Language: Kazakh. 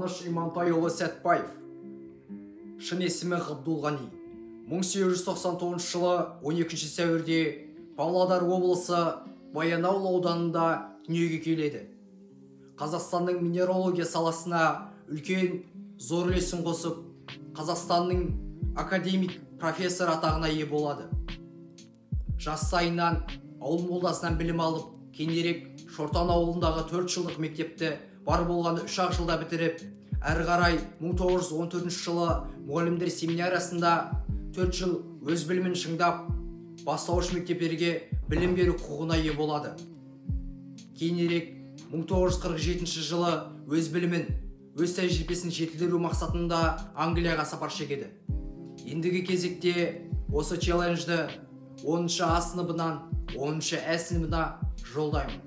Қуаныш Имантайұлы Сәтбаев. Шын есімі Ғабдулғани. 1899 жылы 12 сәуірде Павлодар облысы Баянауыл ауданында дүниеге келеді. Қазақстанның минералогия саласына үлкен зор үлесін қосып, Қазақстанның академик профессор атағына ие болады. Жас сайынан ауыл молдасынан білім алып, кейінірек Шортан ауылындағы 4 жылдық мектепті бар болғаны 3 жылда бітіріп, әрі қарай 1914 жылы мұғалімдер семинариясында 4 жыл өз білімін шыңдап, бастауыш мектептерге білім беру құқығына ие болады. Кейінірек 1947 жылы өз білімін, өз тәжірибесін жетілдіру мақсатында Англияға сапар шегеді. Ендігі кезекте осы челленджді 10-шы А сыныбынан 10-шы Ә сыныбына жолдаймын.